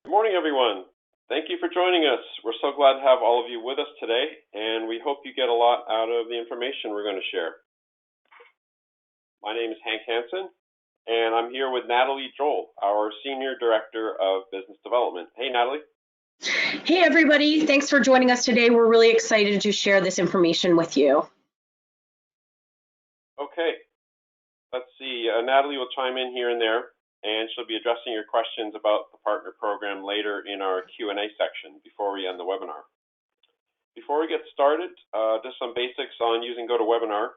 Good morning, everyone. Thank you for joining us. We're so glad to have all of you with us today, and we hope you get a lot out of the information we're going to share. My name is Hank Hansen, and I'm here with Natalie Joel, our Senior Director of Business Development. Hey, Natalie. Hey, everybody. Thanks for joining us today. We're really excited to share this information with you. Okay. Let's see. Natalie will chime in here and there, and she'll be addressing your questions about the partner program later in our Q&A section before we end the webinar. Before we get started, just some basics on using GoToWebinar.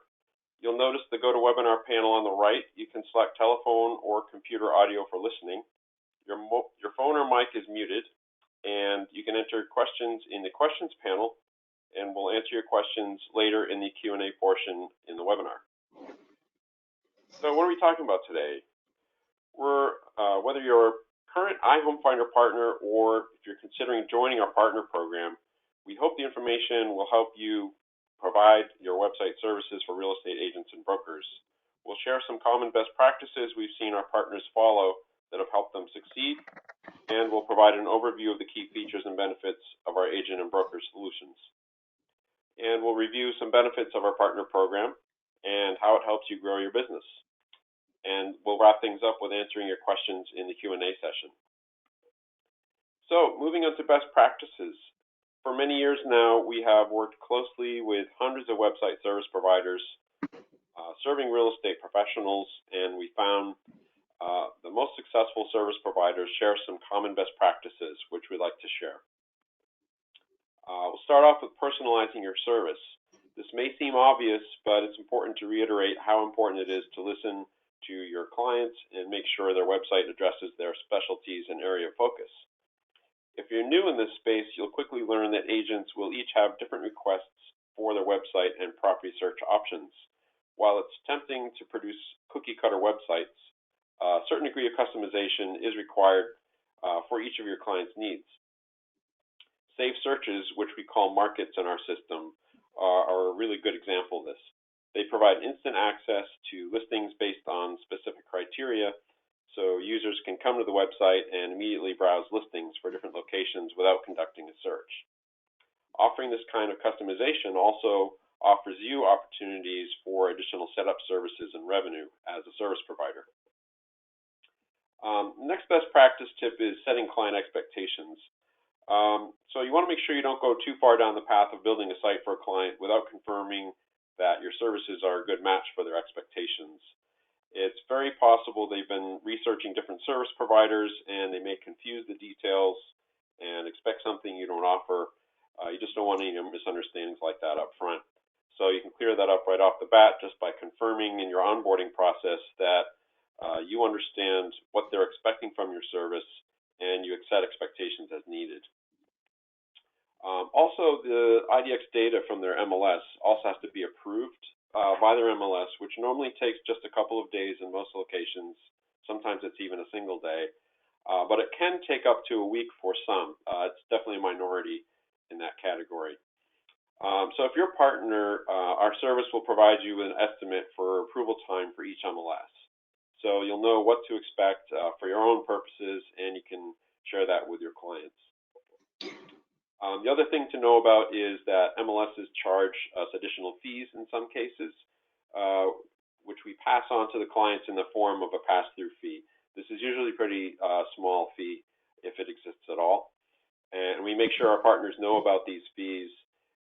You'll notice the GoToWebinar panel on the right. You can select telephone or computer audio for listening. Your phone or mic is muted, and you can enter questions in the questions panel, and we'll answer your questions later in the Q&A portion in the webinar. So what are we talking about today? Whether you're a current iHomefinder partner or if you're considering joining our partner program, we hope the information will help you provide your website services for real estate agents and brokers. We'll share some common best practices we've seen our partners follow that have helped them succeed, and we'll provide an overview of the key features and benefits of our agent and broker solutions. And we'll review some benefits of our partner program and how it helps you grow your business. And we'll wrap things up with answering your questions in the Q&A session. So moving on to best practices. For many years now, we have worked closely with hundreds of website service providers serving real estate professionals, and we found the most successful service providers share some common best practices, which we'd like to share. We'll start off with personalizing your service. This may seem obvious, but it's important to reiterate how important it is to listen to your clients and make sure their website addresses their specialties and area of focus. If you're new in this space, you'll quickly learn that agents will each have different requests for their website and property search options. While it's tempting to produce cookie-cutter websites, a certain degree of customization is required for each of your clients' needs. Safe searches, which we call markets in our system, are a really good example of this. They provide instant access to listings based on specific criteria, so users can come to the website and immediately browse listings for different locations without conducting a search. Offering this kind of customization also offers you opportunities for additional setup services and revenue as a service provider. Next best practice tip is setting client expectations. So you want to make sure you don't go too far down the path of building a site for a client without confirming that your services are a good match for their expectations. It's very possible they've been researching different service providers and they may confuse the details and expect something you don't offer. You just don't want any misunderstandings like that up front. So you can clear that up right off the bat just by confirming in your onboarding process that you understand what they're expecting from your service and you set expectations as needed. Also, the IDX data from their MLS also has to be approved by their MLS, which normally takes just a couple of days in most locations. Sometimes it's even a single day, but it can take up to a week for some. It's definitely a minority in that category. So if you're a partner, our service will provide you with an estimate for approval time for each MLS. So you'll know what to expect for your own purposes, and you can share that with your clients. The other thing to know about is that MLSs charge us additional fees in some cases, which we pass on to the clients in the form of a pass-through fee. This is usually a pretty small fee if it exists at all. And we make sure our partners know about these fees,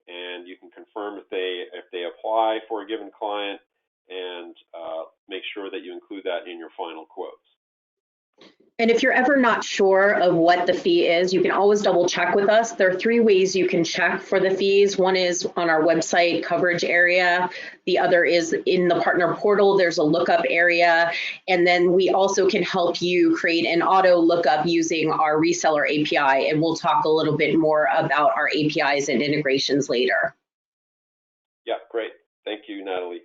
and you can confirm if they apply for a given client and make sure that you include that in your final quotes. And if you're ever not sure of what the fee is, you can always double check with us. There are 3 ways you can check for the fees. One is on our website coverage area. The other is in the partner portal. There's a lookup area. And then we also can help you create an auto lookup using our reseller API. And we'll talk a little bit more about our APIs and integrations later. Yeah, great. Thank you, Natalie.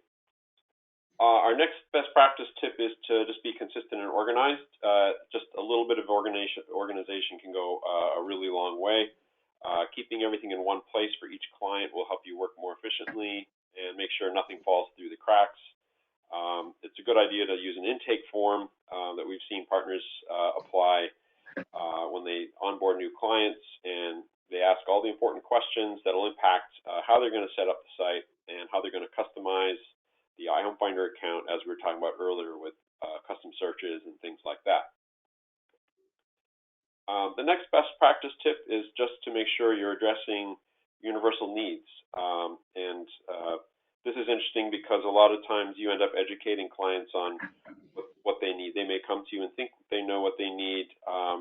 Our next best practice tip is to just be consistent and organized. Just a little bit of organization can go a really long way. Keeping everything in one place for each client will help you work more efficiently and make sure nothing falls through the cracks. It's a good idea to use an intake form that we've seen partners apply when they onboard new clients, and they ask all the important questions that will impact how they're going to set up the site and how they're going to customize the iHomefinder account, as we were talking about earlier with custom searches and things like that. The next best practice tip is just to make sure you're addressing universal needs. This is interesting because a lot of times you end up educating clients on what they need. They may come to you and think they know what they need,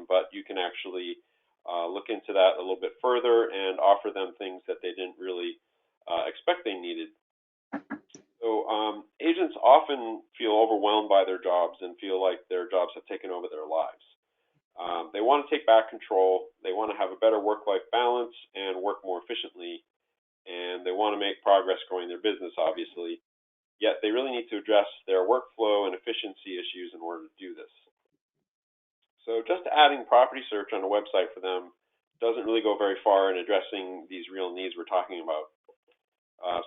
but you can actually look into that a little bit further and offer them things that they didn't really expect they needed. So agents often feel overwhelmed by their jobs and feel like their jobs have taken over their lives. They want to take back control. They want to have a better work-life balance and work more efficiently. And they want to make progress growing their business, obviously. Yet they really need to address their workflow and efficiency issues in order to do this. So just adding property search on a website for them doesn't really go very far in addressing these real needs we're talking about.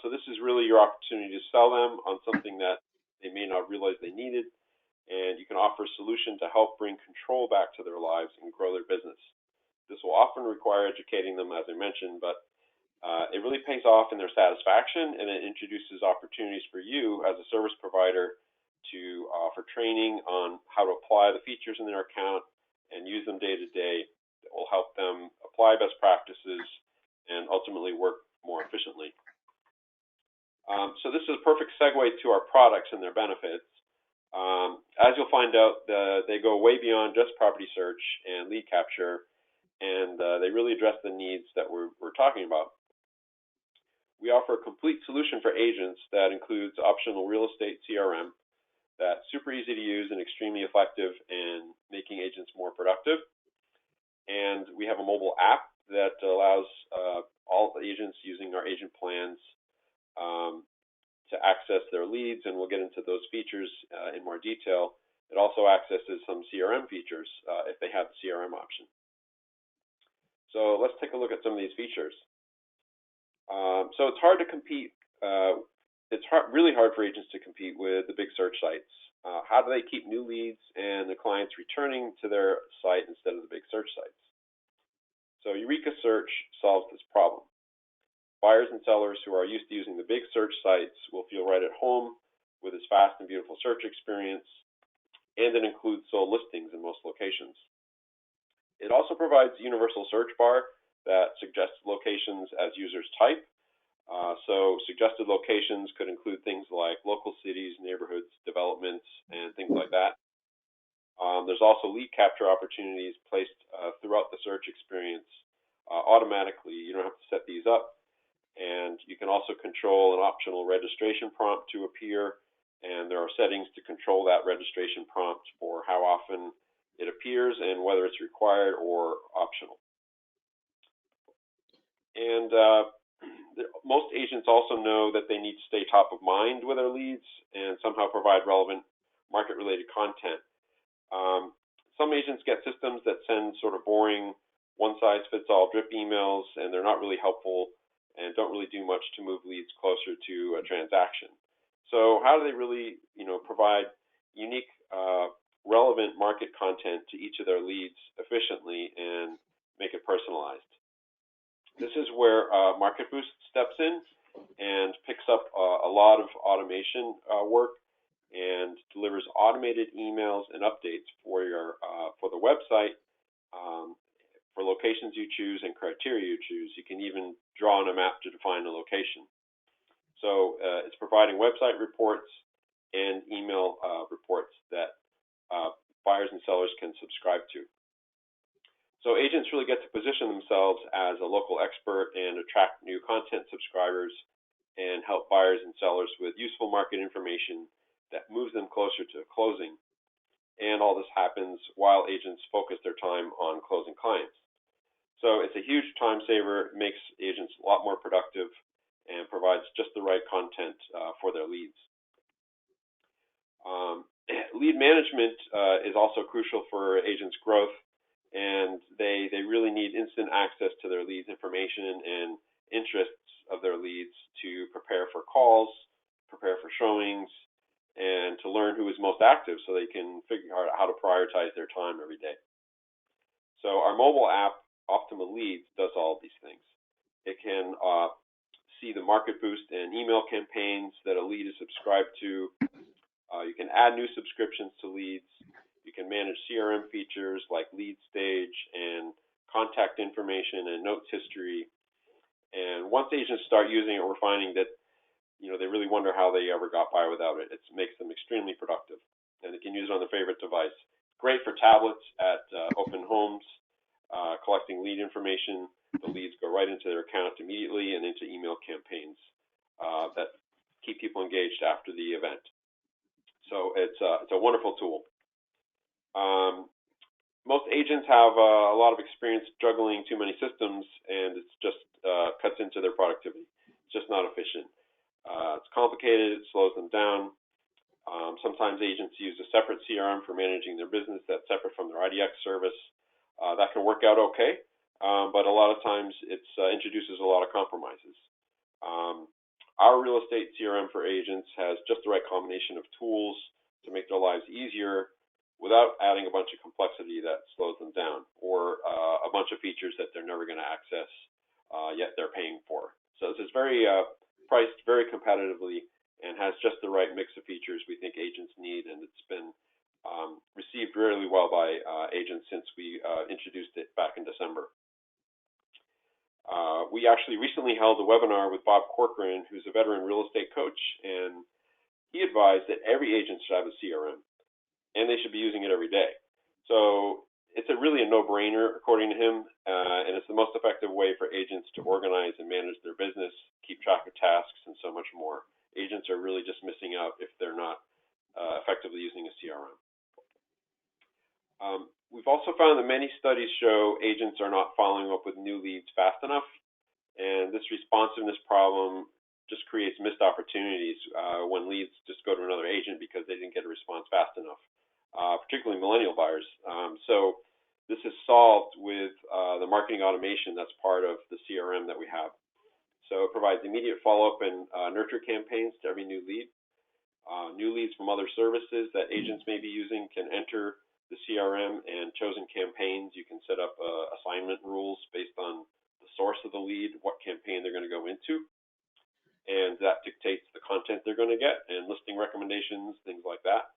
So this is really your opportunity to sell them on something that they may not realize they needed, and you can offer a solution to help bring control back to their lives and grow their business. This will often require educating them, as I mentioned, but it really pays off in their satisfaction, and it introduces opportunities for you as a service provider to offer training on how to apply the features in their account and use them day to day. That will help them apply best practices and ultimately work more efficiently. So this is a perfect segue to our products and their benefits. As you'll find out, they go way beyond just property search and lead capture, and they really address the needs that we're talking about. We offer a complete solution for agents that includes optional real estate CRM that's super easy to use and extremely effective in making agents more productive. And we have a mobile app that allows all the agents using our agent plans to access their leads, and we'll get into those features in more detail. It also accesses some CRM features if they have the CRM option. So let's take a look at some of these features. So it's hard to compete. It's really hard for agents to compete with the big search sites. How do they keep new leads and the clients returning to their site instead of the big search sites? So Eureka Search solves this problem. Buyers and sellers who are used to using the big search sites will feel right at home with its fast and beautiful search experience, and it includes sold listings in most locations. It also provides a universal search bar that suggests locations as users type. So suggested locations could include things like local cities, neighborhoods, developments, and things like that. There's also lead capture opportunities placed throughout the search experience automatically. You don't have to set these up. And you can also control an optional registration prompt to appear, and there are settings to control that registration prompt for how often it appears and whether it's required or optional. And most agents also know that they need to stay top of mind with their leads and somehow provide relevant market-related content. Some agents get systems that send sort of boring, one-size-fits-all drip emails, and they're not really helpful and don't really do much to move leads closer to a transaction. So how do they really, provide unique, relevant market content to each of their leads efficiently and make it personalized? This is where Market Boost steps in and picks up a lot of automation work and delivers automated emails and updates for the website, for locations you choose and criteria you choose. You can even draw on a map to define a location. So it's providing website reports and email reports that buyers and sellers can subscribe to. So agents really get to position themselves as a local expert and attract new content subscribers and help buyers and sellers with useful market information that moves them closer to closing. And all this happens while agents focus their time on closing clients. So it's a huge time saver, it makes agents a lot more productive, and provides just the right content for their leads. Lead management is also crucial for agents' growth, and they really need instant access to their leads information and interests of their leads to prepare for calls, prepare for showings, and to learn who is most active so they can figure out how to prioritize their time every day. So our mobile app, Optima Leads, does all of these things. It can see the market boost and email campaigns that a lead is subscribed to. You can add new subscriptions to leads. You can manage CRM features like lead stage and contact information and notes history. And once agents start using it, we're finding that they really wonder how they ever got by without it. It makes them extremely productive, and they can use it on their favorite device. Great for tablets at open homes, collecting lead information. The leads go right into their account immediately and into email campaigns that keep people engaged after the event. So it's a wonderful tool. Most agents have a lot of experience juggling too many systems, and it's just cuts into their productivity. It's just not efficient. It's complicated. It slows them down. Sometimes agents use a separate CRM for managing their business that's separate from their IDX service. That can work out okay, but a lot of times it introduces a lot of compromises. Our real estate CRM for agents has just the right combination of tools to make their lives easier without adding a bunch of complexity that slows them down, or a bunch of features that they're never going to access, yet they're paying for. So this is very priced very competitively and has just the right mix of features we think agents need, and it's been received really well by agents since we introduced it back in December. We actually recently held a webinar with Bob Corcoran, who's a veteran real estate coach, and he advised that every agent should have a CRM, and they should be using it every day. So it's really a no-brainer, according to him, and it's the most effective way for agents to organize and manage their business, keep track of tasks, and so much more. Agents are really just missing out if they're not effectively using a CRM. We've also found that many studies show agents are not following up with new leads fast enough, and this responsiveness problem just creates missed opportunities when leads just go to another agent because they didn't get a response fast enough, particularly millennial buyers. So this is solved with the marketing automation that's part of the CRM that we have. So it provides immediate follow-up and nurture campaigns to every new lead. New leads from other services that agents may be using can enter the CRM, and chosen campaigns, you can set up assignment rules based on the source of the lead, what campaign they're going to go into, and that dictates the content they're going to get and listing recommendations, things like that.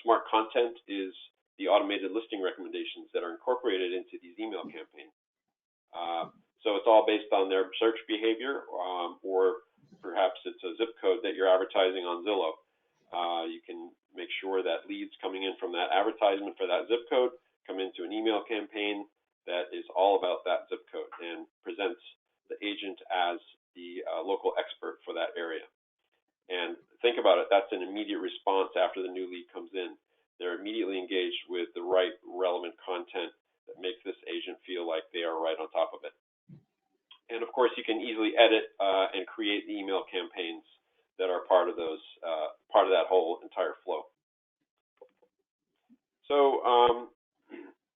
Smart content is the automated listing recommendations that are incorporated into these email campaigns. So it's all based on their search behavior, or perhaps it's a zip code that you're advertising on Zillow. You can make sure that leads coming in from that advertisement for that zip code come into an email campaign that is all about that zip code and presents the agent as the local expert for that area. And think about it, that's an immediate response after the new lead comes in. They're immediately engaged with the right relevant content that makes this agent feel like they are right on top of it. And of course, you can easily edit and create the email campaigns that are part of those, part of that whole entire flow. So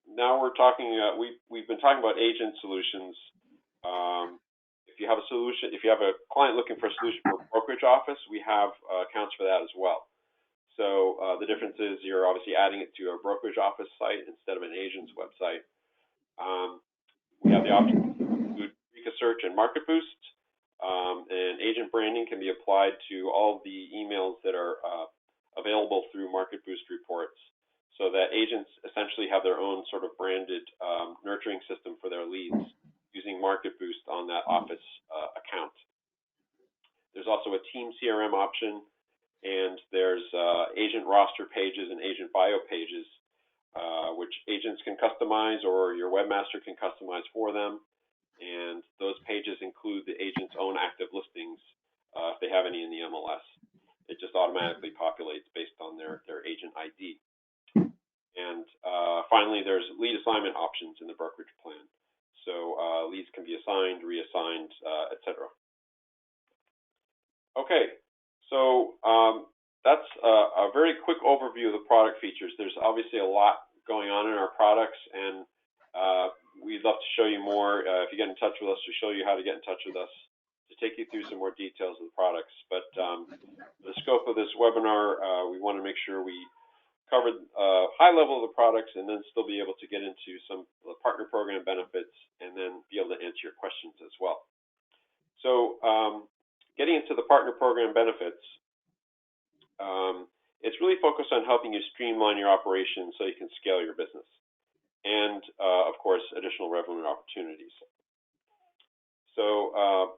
now we're talking. We've been talking about agent solutions. If you have a solution, if you have a client looking for a solution for a brokerage office, we have accounts for that as well. So the difference is you're obviously adding it to a brokerage office site instead of an agent's website. We have the option to include WIC Search and Market Boost. And agent branding can be applied to all the emails that are available through Market Boost reports, so that agents essentially have their own sort of branded nurturing system for their leads using Market Boost on that office account. There's also a team CRM option, and there's agent roster pages and agent bio pages, which agents can customize or your webmaster can customize for them. And those pages include the agent's own active listings if they have any in the MLS. It just automatically populates based on their agent ID. And finally, there's lead assignment options in the brokerage plan. So leads can be assigned, reassigned, etc. Okay, so that's a very quick overview of the product features. There's obviously a lot going on in our products, and we'd love to show you more if you get in touch with us, to show you how to get in touch with us, to take you through some more details of the products. But the scope of this webinar, we want to make sure we covered high level of the products and then still be able to get into some of the partner program benefits and then be able to answer your questions as well. So getting into the partner program benefits, it's really focused on helping you streamline your operations so you can scale your business and, of course, additional revenue opportunities. So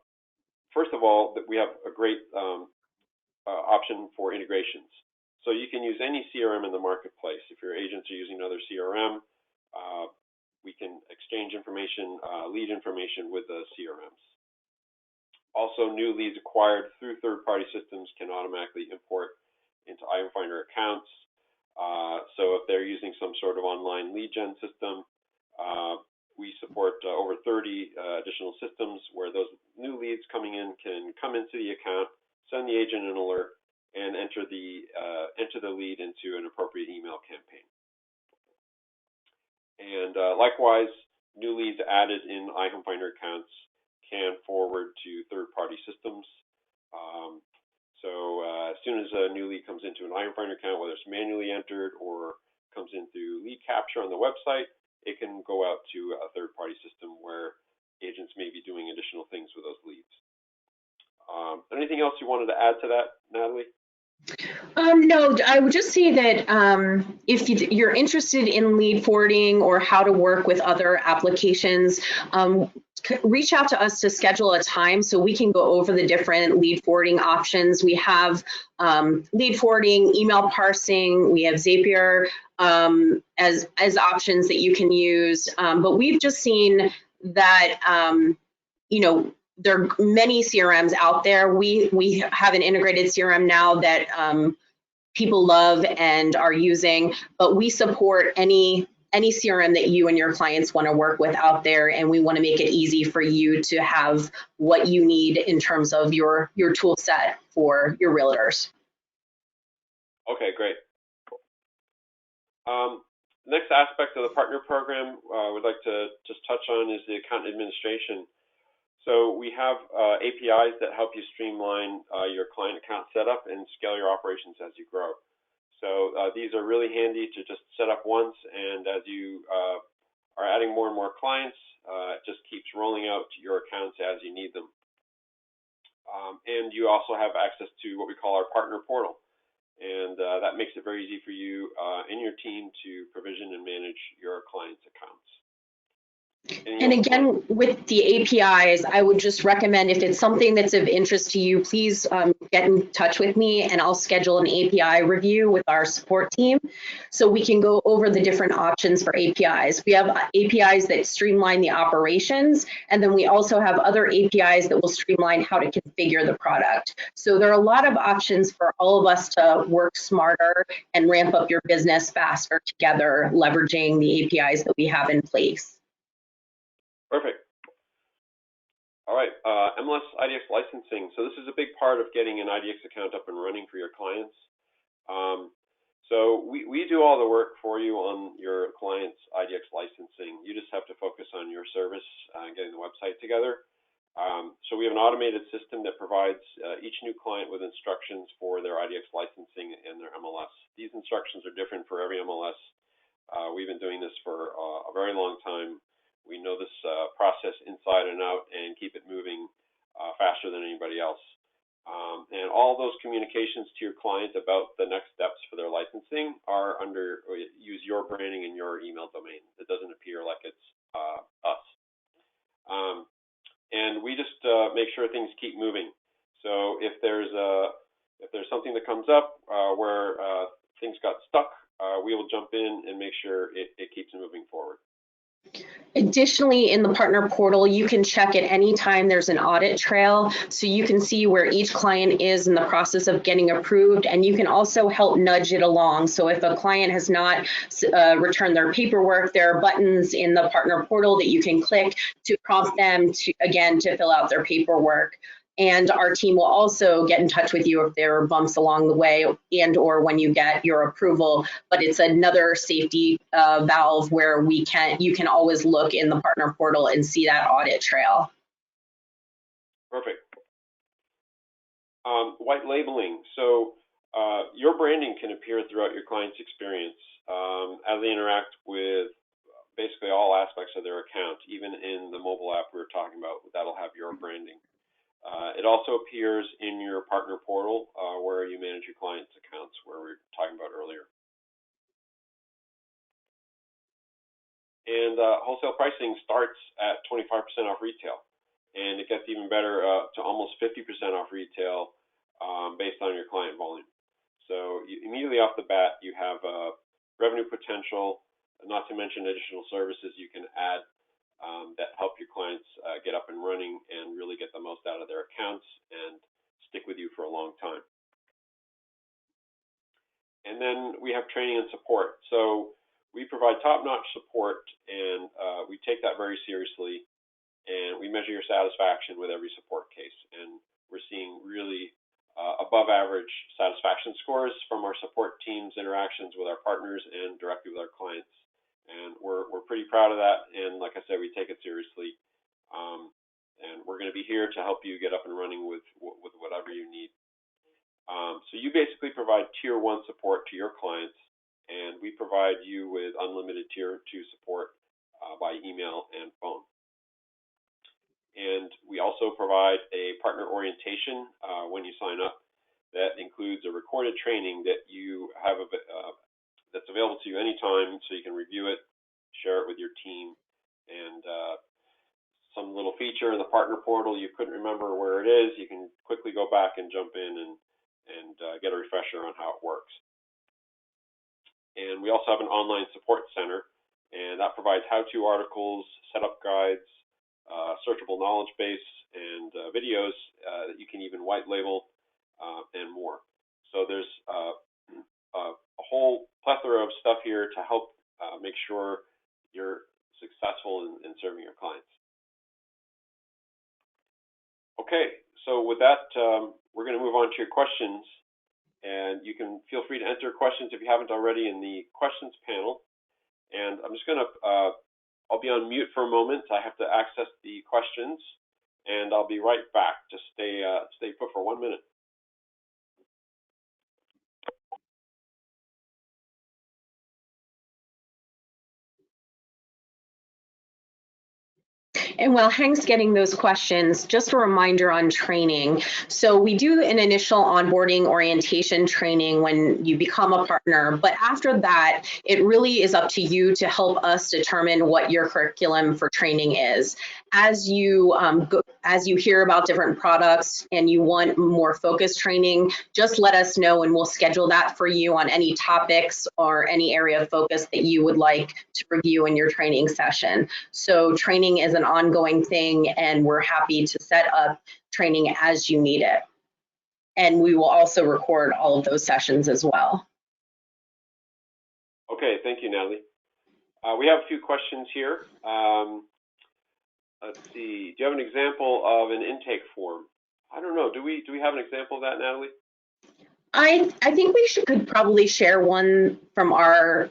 first of all, we have a great option for integrations. So you can use any CRM in the marketplace. If your agents are using another CRM, we can exchange information, lead information with the CRMs. Also, new leads acquired through third-party systems can automatically import into iHomefinder accounts. So if they're using some sort of online lead gen system, we support over 30 additional systems where those new leads coming in can come into the account, send the agent an alert, and enter the lead into an appropriate email campaign. And likewise, new leads added in iHomefinder accounts can forward to third-party systems. So as soon as a new lead comes into an iHomefinder account, whether it's manually entered or comes in through lead capture on the website, it can go out to a third-party system where agents may be doing additional things with those leads. Anything else you wanted to add to that, Natalie? No, I would just say that if you're interested in lead forwarding or how to work with other applications, reach out to us to schedule a time so we can go over the different lead forwarding options. We have lead forwarding, email parsing, we have Zapier as options that you can use. But we've just seen that, you know, there are many CRMs out there. We have an integrated CRM now that people love and are using, but we support any CRM that you and your clients want to work with out there, and we want to make it easy for you to have what you need in terms of your tool set for your realtors. Okay, great. Next aspect of the partner program we'd like to just touch on is the account administration. So we have APIs that help you streamline your client account setup and scale your operations as you grow. So these are really handy to just set up once, and as you are adding more and more clients, it just keeps rolling out to your accounts as you need them. And you also have access to what we call our partner portal, and that makes it very easy for you and your team to provision and manage your clients' accounts. And again, with the APIs, I would just recommend if it's something that's of interest to you, please get in touch with me and I'll schedule an API review with our support team so we can go over the different options for APIs. We have APIs that streamline the operations, and then we also have other APIs that will streamline how to configure the product. So there are a lot of options for all of us to work smarter and ramp up your business faster together, leveraging the APIs that we have in place. Perfect. All right, MLS IDX licensing. So this is a big part of getting an IDX account up and running for your clients. So we do all the work for you on your client's IDX licensing. You just have to focus on your service and getting the website together. So we have an automated system that provides each new client with instructions for their IDX licensing and their MLS. These instructions are different for every MLS. We've been doing this for a very long time. We know this process inside and out and keep it moving faster than anybody else. And all those communications to your client about the next steps for their licensing are use your branding and your email domain. It doesn't appear like it's us. And we just make sure things keep moving. So if there's something that comes up where things got stuck, we will jump in and make sure it keeps moving forward. Additionally, in the partner portal, you can check at any time there's an audit trail, so you can see where each client is in the process of getting approved, and you can also help nudge it along. So if a client has not returned their paperwork, there are buttons in the partner portal that you can click to prompt them to fill out their paperwork. And our team will also get in touch with you if there are bumps along the way and or when you get your approval. But it's another safety valve where you can always look in the partner portal and see that audit trail. Perfect. White labeling. So Your branding can appear throughout your client's experience as they interact with basically all aspects of their account, even in the mobile app we were talking about, that'll have your branding. It also appears in your partner portal where you manage your clients' accounts, where we were talking about earlier. And wholesale pricing starts at 25% off retail, and it gets even better to almost 50% off retail based on your client volume. So immediately off the bat, you have revenue potential, not to mention additional services you can add that help your clients get up and running and really get the most out of their accounts and stick with you for a long time. And then we have training and support. So we provide top-notch support, and we take that very seriously, and we measure your satisfaction with every support case. And we're seeing really above average satisfaction scores from our support team's interactions with our partners and directly with our clients. And we're pretty proud of that. And like I said, we take it seriously. And we're going to be here to help you get up and running with whatever you need. So you basically provide tier 1 support to your clients, and we provide you with unlimited tier 2 support by email and phone. And we also provide a partner orientation when you sign up that includes a recorded training that you have that's available to you anytime, so you can review it, share it with your team, and some little feature in the partner portal you couldn't remember where it is, you can quickly go back and jump in and get a refresher on how it works. And we also have an online support center, and that provides how-to articles, setup guides, searchable knowledge base, and videos that you can even white label and more. So there's a whole plethora of stuff here to help make sure you're successful in serving your clients. Okay, so with that, we're going to move on to your questions, and you can feel free to enter questions if you haven't already in the questions panel. And I'm just going to, I'll be on mute for a moment. I have to access the questions, and I'll be right back. Just stay put for 1 minute. And while Hank's getting those questions, just a reminder on training. So we do an initial onboarding orientation training when you become a partner, but after that, it really is up to you to help us determine what your curriculum for training is. As you hear about different products and you want more focused training, just let us know and we'll schedule that for you on any topics or any area of focus that you would like to review in your training session. So training is an ongoing thing, and we're happy to set up training as you need it. And we will also record all of those sessions as well. Okay, thank you, Natalie. We have a few questions here. Let's see. Do you have an example of an intake form? I don't know. Do we have an example of that, Natalie? I think we could probably share one from our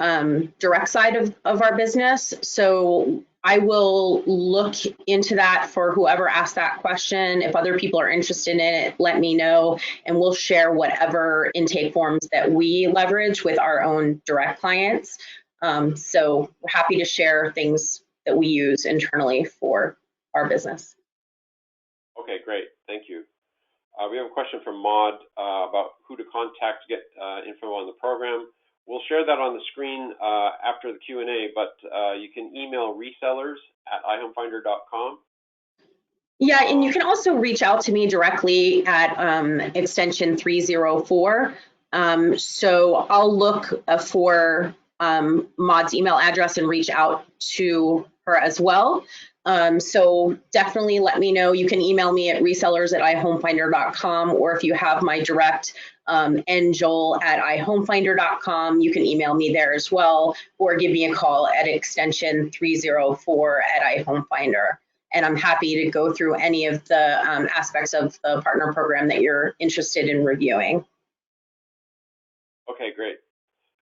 direct side of our business. So I will look into that for whoever asked that question. If other people are interested in it, let me know, and we'll share whatever intake forms that we leverage with our own direct clients. So we're happy to share things that we use internally for our business. Okay, great. Thank you. We have a question from Maud about who to contact to get info on the program. We'll share that on the screen after the Q&A, but you can email resellers@iHomefinder.com. Yeah, and you can also reach out to me directly at extension 304. So I'll look for Maud's email address and reach out to her as well. So definitely let me know. You can email me at resellers@iHomefinder.com, or if you have my direct njoel@iHomefinder.com, you can email me there as well, or give me a call at extension 304 at iHomefinder. And I'm happy to go through any of the aspects of the partner program that you're interested in reviewing. Okay, great.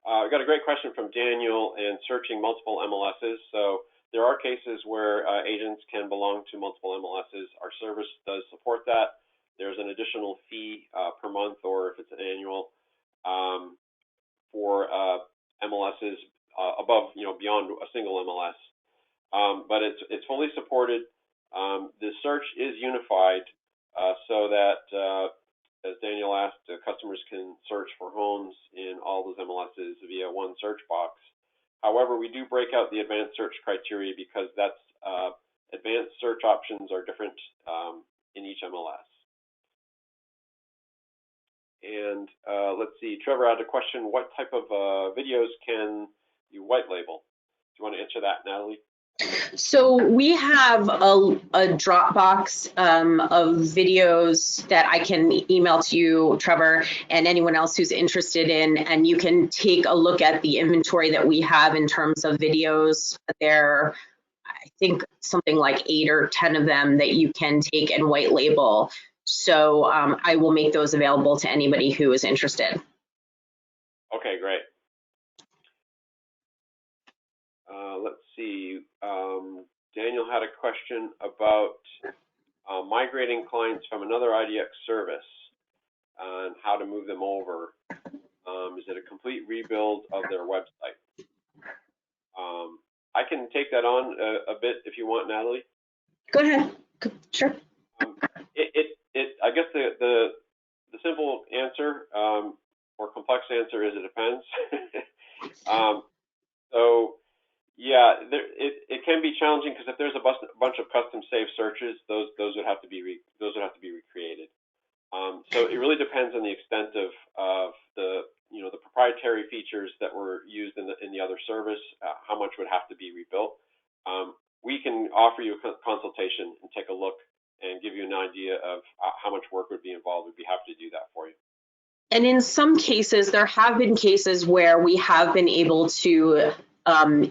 We've got a great question from Daniel in searching multiple MLSs. So there are cases where agents can belong to multiple MLSs. Our service does support that. There's an additional fee per month, or if it's an annual, for MLSs above, beyond a single MLS. But it's fully supported. The search is unified so that, as Daniel asked, customers can search for homes in all those MLSs via one search box. However, we do break out the advanced search criteria because that's advanced search options are different in each MLS. And let's see, Trevor had a question, what type of videos can you white label? Do you want to answer that, Natalie? So we have a Dropbox of videos that I can email to you, Trevor, and anyone else who's interested in, and you can take a look at the inventory that we have in terms of videos. There, I think something like 8 or 10 of them that you can take and white label. So I will make those available to anybody who is interested. Okay, great. Let's see. Daniel had a question about migrating clients from another IDX service and how to move them over. Is it a complete rebuild of their website? I can take that on a bit if you want, Natalie. Go ahead. Sure. I guess the simple answer or complex answer is it depends. So yeah, it can be challenging because if there's a bunch of custom saved searches, those would have to be recreated. So it really depends on the extent of the the proprietary features that were used in the other service. How much would have to be rebuilt? We can offer you a consultation and take a look and give you an idea of how much work would be involved. We'd be happy to do that for you. And in some cases, there have been cases where we have been able to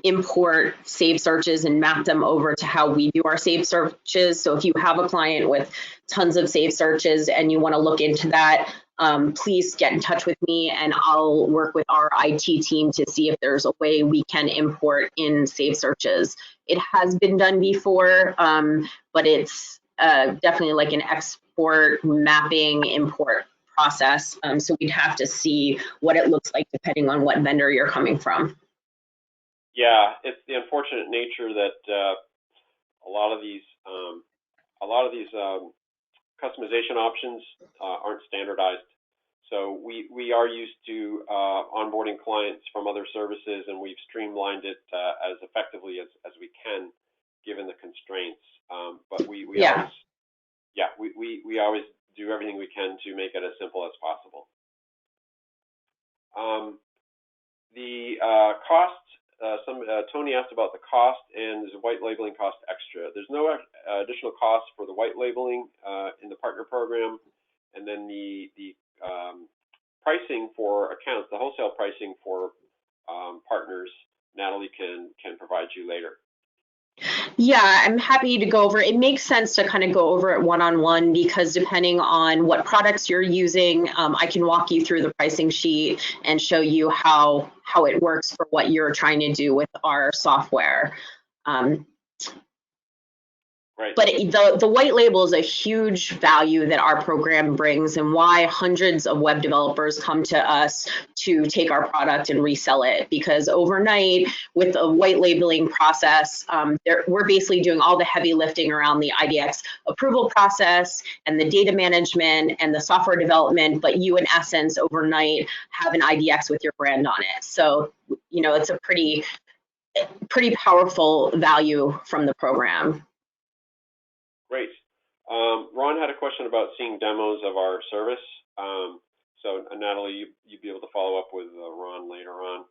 import saved searches and map them over to how we do our saved searches. So if you have a client with tons of saved searches and you want to look into that, please get in touch with me and I'll work with our IT team to see if there's a way we can import in saved searches. It has been done before, but it's definitely like an export mapping import process. So we'd have to see what it looks like depending on what vendor you're coming from. Yeah, it's the unfortunate nature that a lot of these customization options aren't standardized. So we are used to onboarding clients from other services, and we've streamlined it as effectively as we can, given the constraints. But we always do everything we can to make it as simple as possible. The cost. Tony asked about the cost, and is white labeling cost extra? There's no additional cost for the white labeling in the partner program, and then the pricing for accounts, the wholesale pricing for partners, Natalie can provide you later. Yeah, I'm happy to go over. It makes sense to kind of go over it one-on-one because depending on what products you're using, I can walk you through the pricing sheet and show you how it works for what you're trying to do with our software. Right. But the white label is a huge value that our program brings and why hundreds of web developers come to us to take our product and resell it. Because overnight, with a white labeling process, we're basically doing all the heavy lifting around the IDX approval process and the data management and the software development, but you, in essence, overnight have an IDX with your brand on it. So, it's a pretty powerful value from the program. Great. Ron had a question about seeing demos of our service. So Natalie, you'd be able to follow up with Ron later on.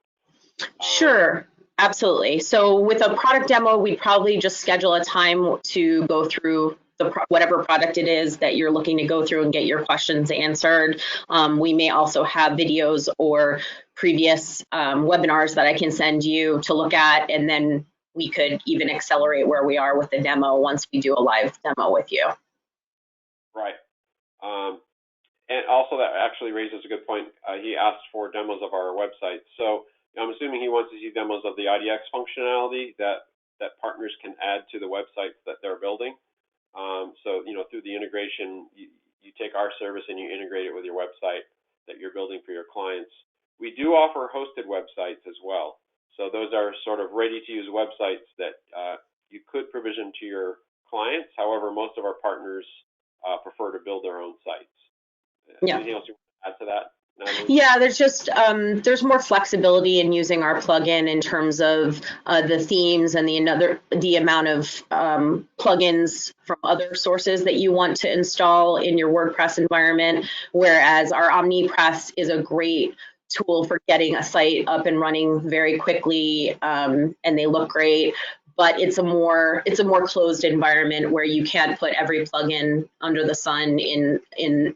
Sure, absolutely. So with a product demo, we'd probably just schedule a time to go through whatever product it is that you're looking to go through and get your questions answered. We may also have videos or previous webinars that I can send you to look at, and then we could even accelerate where we are with the demo once we do a live demo with you. Right. And also that actually raises a good point. He asked for demos of our website. So I'm assuming he wants to see demos of the IDX functionality that partners can add to the websites that they're building. So, through the integration, you take our service and you integrate it with your website. that you're building for your clients. We do offer hosted websites as well. So those are sort of ready-to-use websites that you could provision to your clients. However, most of our partners prefer to build their own sites. Yeah. Anything else you want to add to that, Natalie? Yeah, there's just there's more flexibility in using our plugin in terms of the themes and the amount of plugins from other sources that you want to install in your WordPress environment. Whereas our OmniPress is a great tool for getting a site up and running very quickly, and they look great. But it's a more closed environment where you can't put every plugin under the sun in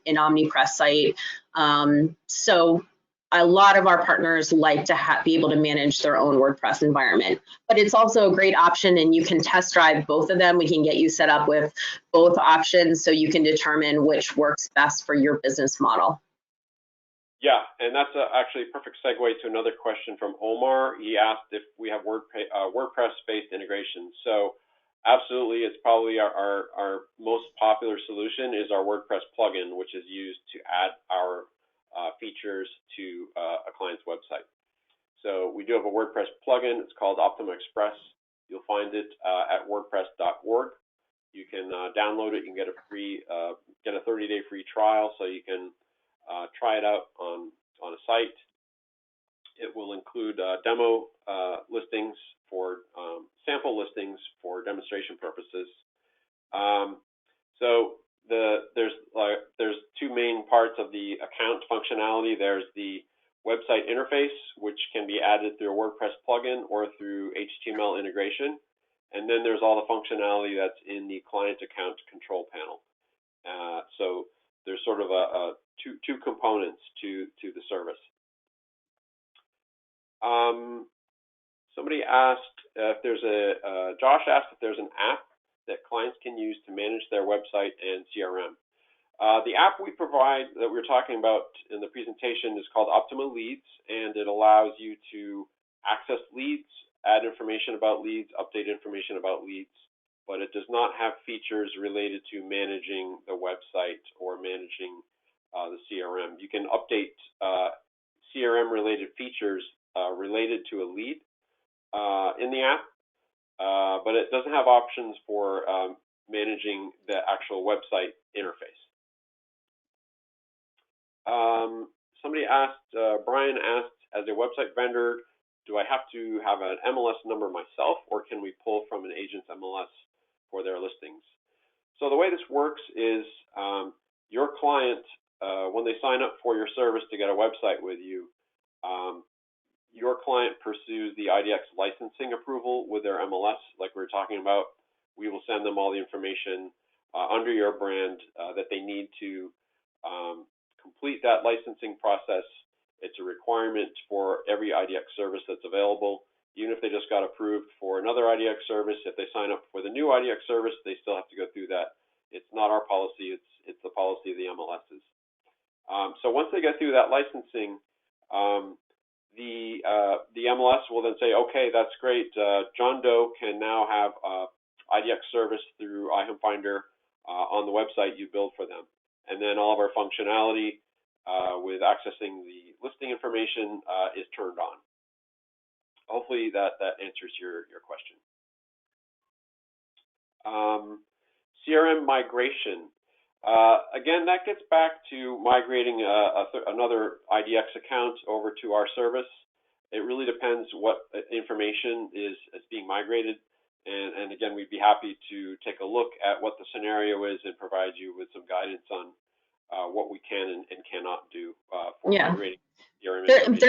OmniPress site. So a lot of our partners like to be able to manage their own WordPress environment, but it's also a great option, and you can test drive both of them. We can get you set up with both options so you can determine which works best for your business model. Yeah, and that's actually a perfect segue to another question from Omar. He asked if we have WordPress-based integration. So absolutely, it's probably our most popular solution is our WordPress plugin, which is used to add our features to a client's website. So we do have a WordPress plugin. It's called Optima Express. You'll find it at wordpress.org. You can download it. You can get a free, get a 30-day free trial, so you can try it out on a site. It will include demo listings for sample listings for demonstration purposes. So there's two main parts of the account functionality. There's the website interface, which can be added through a WordPress plugin or through HTML integration. And then there's all the functionality that's in the client account control panel. So there's sort of two components to the service. Somebody asked if there's Josh asked if there's an app that clients can use to manage their website and CRM. The app we provide that we're talking about in the presentation is called Optima Leads, and it allows you to access leads, add information about leads, update information about leads, but it does not have features related to managing the website or managing the CRM. You can update CRM-related features related to a lead in the app, but it doesn't have options for managing the actual website interface. Somebody asked, Brian asked, as a website vendor, do I have to have an MLS number myself, or can we pull from an agent's MLS for their listings? So the way this works is your client, when they sign up for your service to get a website with you, your client pursues the IDX licensing approval with their MLS, like we were talking about. We will send them all the information under your brand that they need to complete that licensing process. It's a requirement for every IDX service that's available. Even if they just got approved for another IDX service, if they sign up for the new IDX service, they still have to go through that. It's not our policy, it's the policy of the MLSs. So once they get through that licensing, the MLS will then say, okay, that's great. John Doe can now have IDX service through iHomefinder on the website you build for them. And then all of our functionality with accessing the listing information is turned on. Hopefully that answers your question. CRM migration. Again, that gets back to migrating another IDX account over to our service. It really depends what information is being migrated. And again, we'd be happy to take a look at what the scenario is and provide you with some guidance on what we can and cannot do for migrating CRM information.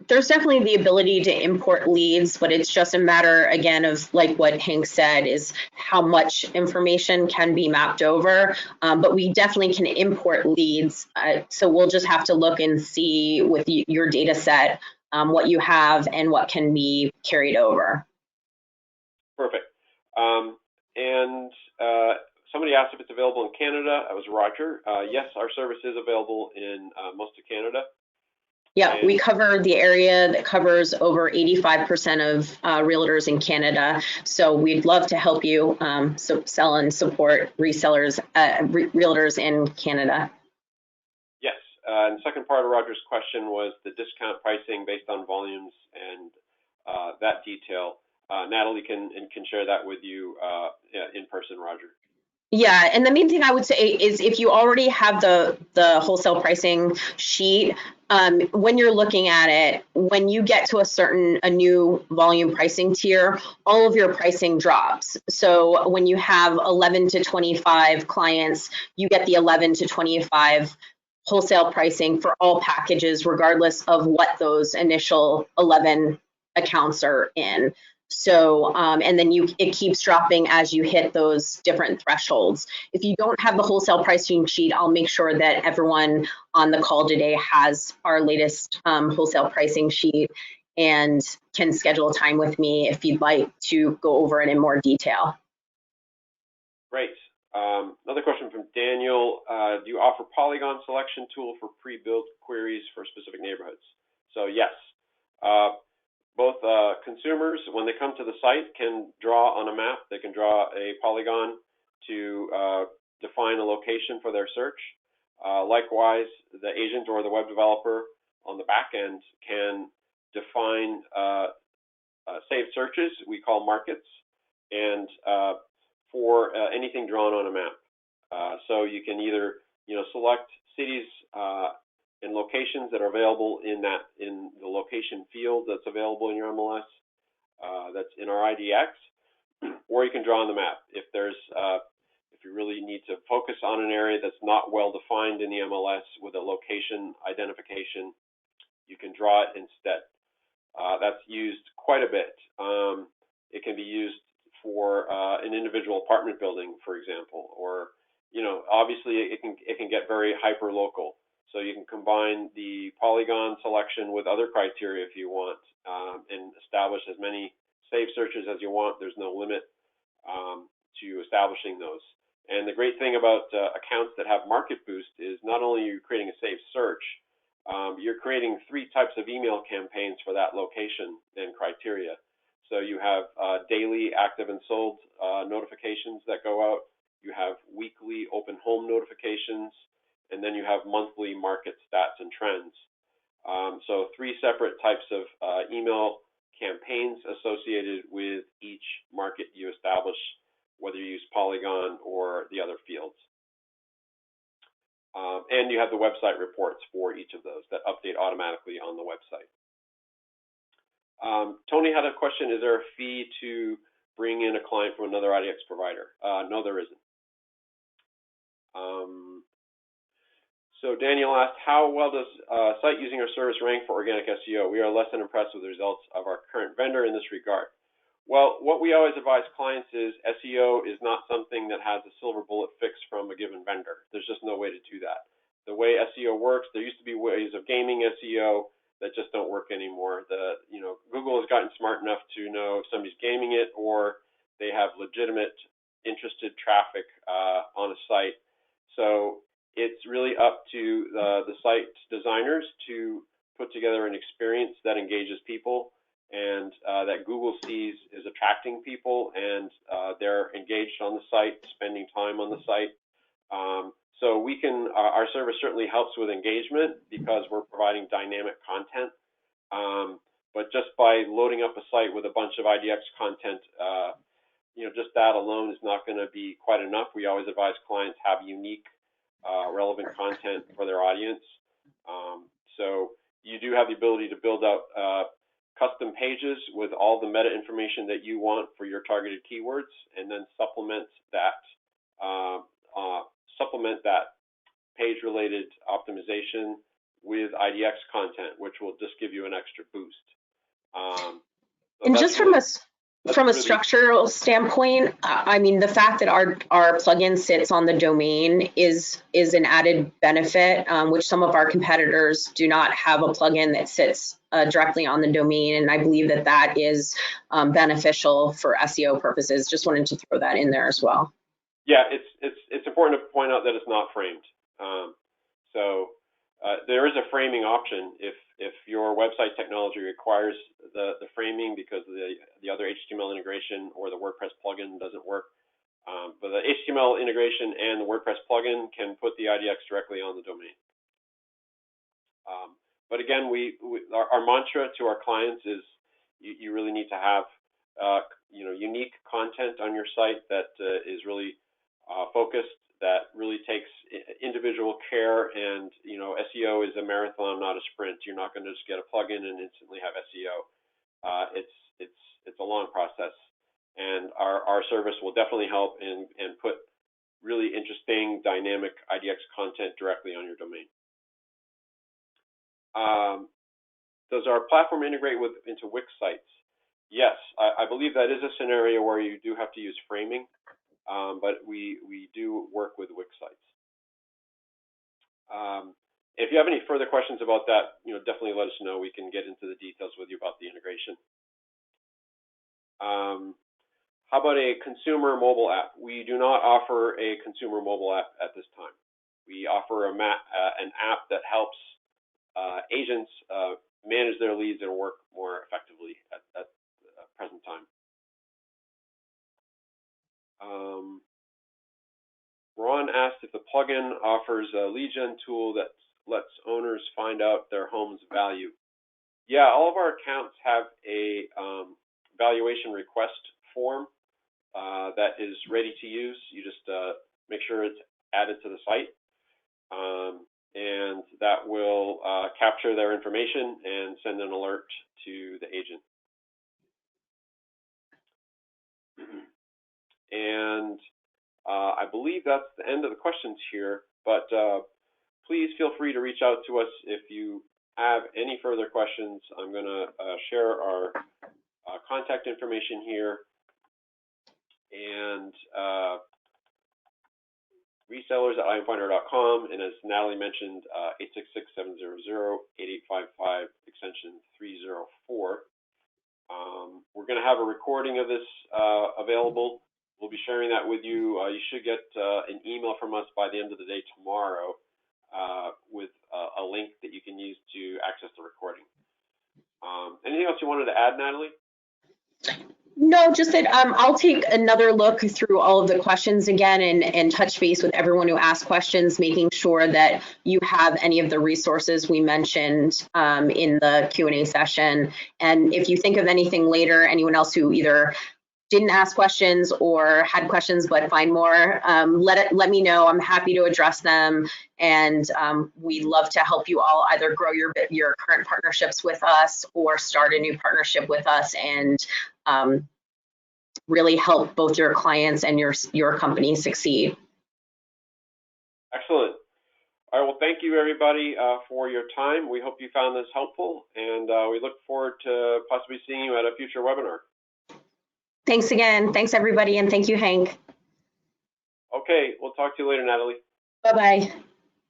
There's definitely the ability to import leads, but it's just a matter, again, of like what Hank said, is how much information can be mapped over. But we definitely can import leads. So we'll just have to look and see with your data set what you have and what can be carried over. Perfect. Somebody asked if it's available in Canada. That was Roger. Yes, our service is available in most of Canada. Yeah, we cover the area that covers over 85% of realtors in Canada. So we'd love to help you sell and support resellers, realtors in Canada. Yes, and the second part of Roger's question was the discount pricing based on volumes and that detail. Natalie can share that with you in person, Roger. Yeah, and the main thing I would say is if you already have the wholesale pricing sheet, when you're looking at it, when you get to a new volume pricing tier, all of your pricing drops. So when you have 11 to 25 clients, you get the 11 to 25 wholesale pricing for all packages, regardless of what those initial 11 accounts are in. So, and then it keeps dropping as you hit those different thresholds. If you don't have the wholesale pricing sheet, I'll make sure that everyone on the call today has our latest wholesale pricing sheet and can schedule time with me if you'd like to go over it in more detail. Great. Another question from Daniel. Do you offer Polygon selection tool for pre-built queries for specific neighborhoods? So yes. Both consumers, when they come to the site, can draw on a map. They can draw a polygon to define a location for their search. Likewise, the agent or the web developer on the back end can define saved searches we call markets, and for anything drawn on a map. So you can either select cities and locations that are available in the location field that's available in your MLS, that's in our IDX, or you can draw on the map. If you really need to focus on an area that's not well defined in the MLS with a location identification, you can draw it instead. That's used quite a bit. It can be used for an individual apartment building, for example, or obviously it can get very hyper local. So you can combine the polygon selection with other criteria if you want, and establish as many saved searches as you want. There's no limit to establishing those. And the great thing about accounts that have Market Boost is not only are you creating a saved search, you're creating 3 types of email campaigns for that location and criteria. So you have daily active and sold notifications that go out. You have weekly open home notifications, and then you have monthly market stats and trends. So 3 separate types of email campaigns associated with each market you establish, whether you use Polygon or the other fields. And you have the website reports for each of those that update automatically on the website. Tony had a question, is there a fee to bring in a client from another IDX provider? No, there isn't. So Daniel asked, how well does a site using our service rank for organic SEO? We are less than impressed with the results of our current vendor in this regard. Well, what we always advise clients is SEO is not something that has a silver bullet fix from a given vendor. There's just no way to do that. The way SEO works, there used to be ways of gaming SEO that just don't work anymore. Google has gotten smart enough to know if somebody's gaming it or they have legitimate interested traffic on a site. So it's really up to the site designers to put together an experience that engages people and that Google sees is attracting people, and they're engaged on the site, spending time on the site. So our service certainly helps with engagement because we're providing dynamic content. But just by loading up a site with a bunch of IDX content, just that alone is not going to be quite enough. We always advise clients have unique, relevant content for their audience. So you do have the ability to build out custom pages with all the meta information that you want for your targeted keywords, and then supplement that page-related optimization with IDX content, which will just give you an extra boost. And just from a structural standpoint, I mean, the fact that our plugin sits on the domain is an added benefit, which some of our competitors do not have a plugin that sits directly on the domain, and I believe that is beneficial for SEO purposes. Just wanted to throw that in there as well. Yeah, it's important to point out that it's not framed. There is a framing option if your website technology requires the framing because the other HTML integration or the WordPress plugin doesn't work. But the HTML integration and the WordPress plugin can put the IDX directly on the domain. But again, our mantra to our clients is you really need to have unique content on your site that is really focused, that really takes individual care, and SEO is a marathon, not a sprint. You're not going to just get a plugin and instantly have SEO. It's a long process, and our service will definitely help and put really interesting, dynamic IDX content directly on your domain. Does our platform integrate into WIC Sites? Yes, I believe that is a scenario where you do have to use framing, but we do work with WIC Sites. If you have any further questions about that, definitely let us know. We can get into the details with you about the integration. How about a consumer mobile app? We do not offer a consumer mobile app at this time. We offer an app that helps agents manage their leads and work more effectively at the present time. Ron asked if the plugin offers a lead gen tool that lets owners find out their home's value. Yeah, all of our accounts have a valuation request form that is ready to use. You just make sure it's added to the site, and that will capture their information and send an alert to the agent. And I believe that's the end of the questions here, but please feel free to reach out to us if you have any further questions. I'm going to share our contact information here, and resellers at iHomefinder.com, and as Natalie mentioned, 866-700-8855, extension 304. We're going to have a recording of this available. We'll be sharing that with you. You should get an email from us by the end of the day tomorrow with a link that you can use to access the recording. Anything else you wanted to add, Natalie? No, just that I'll take another look through all of the questions again and touch base with everyone who asked questions, making sure that you have any of the resources we mentioned in the Q&A session. And if you think of anything later, anyone else who either didn't ask questions or had questions but find more, let me know. I'm happy to address them, and we'd love to help you all either grow your current partnerships with us or start a new partnership with us, and really help both your clients and your company succeed. Excellent. All right, well, thank you everybody for your time. We hope you found this helpful, and we look forward to possibly seeing you at a future webinar. Thanks again. Thanks everybody, and thank you, Hank. Okay, we'll talk to you later, Natalie. Bye-bye.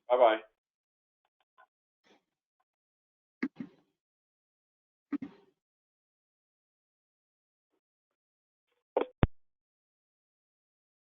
Bye-bye.